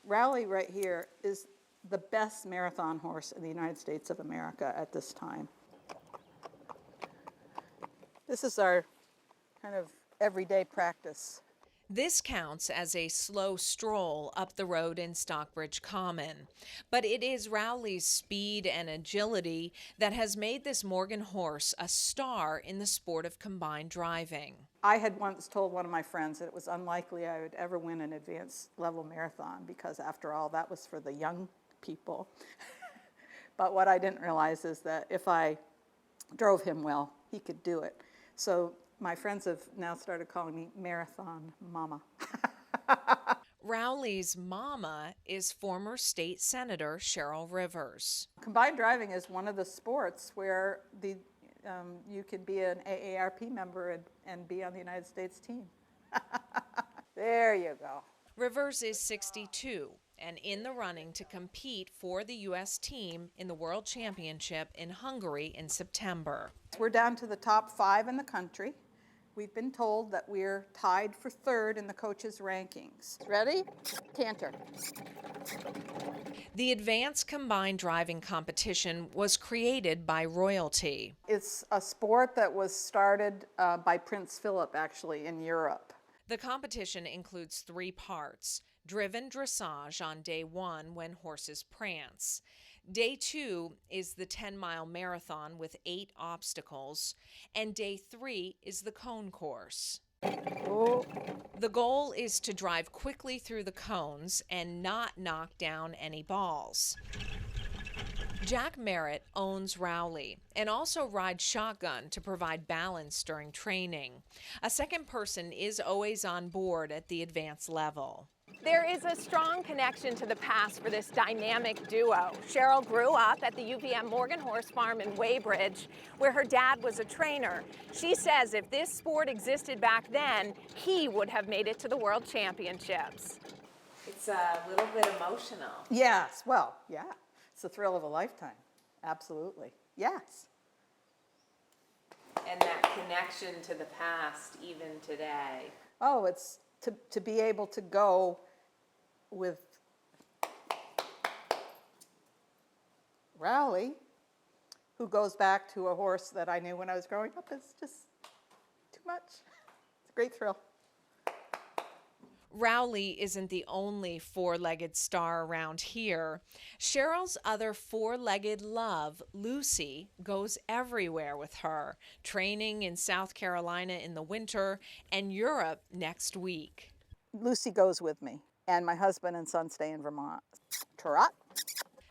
Rowley right here is the best marathon horse in the United States of America at this time. This is our kind of everyday practice. This counts as a slow stroll up the road in Stockbridge Common. But it is Rowley's speed and agility that has made this Morgan horse a star in the sport of combined driving. I had once told one of my friends that it was unlikely I would ever win an advanced level marathon because, after all, that was for the young people. But what I didn't realize is that if I drove him well, he could do it. So my friends have now started calling me Marathon Mama. Rowley's mama is former state senator Cheryl Rivers. Combined driving is one of the sports where you can be an AARP member and be on the United States team. There you go. Rivers is 62 and in the running to compete for the U.S. team in the World Championship in Hungary in September. We're down to the top 5 in the country. We've been told that we're tied for 3rd in the coaches' rankings. Ready? Canter. The Advanced Combined Driving Competition was created by Royalty. It's a sport that was started by Prince Philip, actually, in Europe. The competition includes 3 parts: driven dressage on day 1 when horses prance. Day 2 is the 10-mile marathon with 8 obstacles, and day 3 is the cone course. Oh. The goal is to drive quickly through the cones and not knock down any balls. Jack Merritt owns Rowley and also rides shotgun to provide balance during training. A second person is always on board at the advanced level. There is a strong connection to the past for this dynamic duo. Cheryl grew up at the UVM Morgan Horse Farm in Weybridge, where her dad was a trainer. She says if this sport existed back then, he would have made it to the World Championships. It's a little bit emotional. Yes, well, yeah. It's the thrill of a lifetime. Absolutely. Yes. And that connection to the past, even today. Oh, it's to be able to go with Rowley, who goes back to a horse that I knew when I was growing up, is just too much. It's a great thrill. Rowley isn't the only 4-legged star around here. Cheryl's other 4-legged love, Lucy, goes everywhere with her, training in South Carolina in the winter and Europe next week. Lucy goes with me, and my husband and son stay in Vermont. Trot.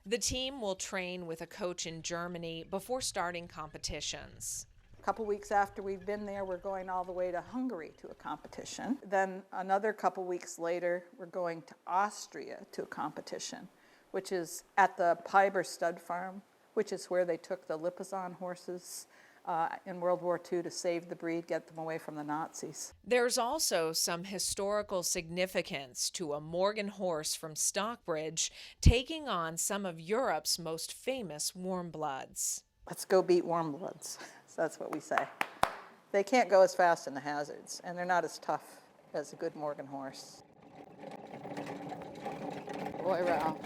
The team will train with a coach in Germany before starting competitions. A couple weeks after we've been there, we're going all the way to Hungary to a competition. Then another couple weeks later, we're going to Austria to a competition, which is at the Piber Stud Farm, which is where they took the Lipizzan horses in World War II to save the breed, get them away from the Nazis. There's also some historical significance to a Morgan horse from Stockbridge taking on some of Europe's most famous warm bloods. Let's go beat warm bloods. So that's what we say. They can't go as fast in the hazards, and they're not as tough as a good Morgan horse. Boy, Row.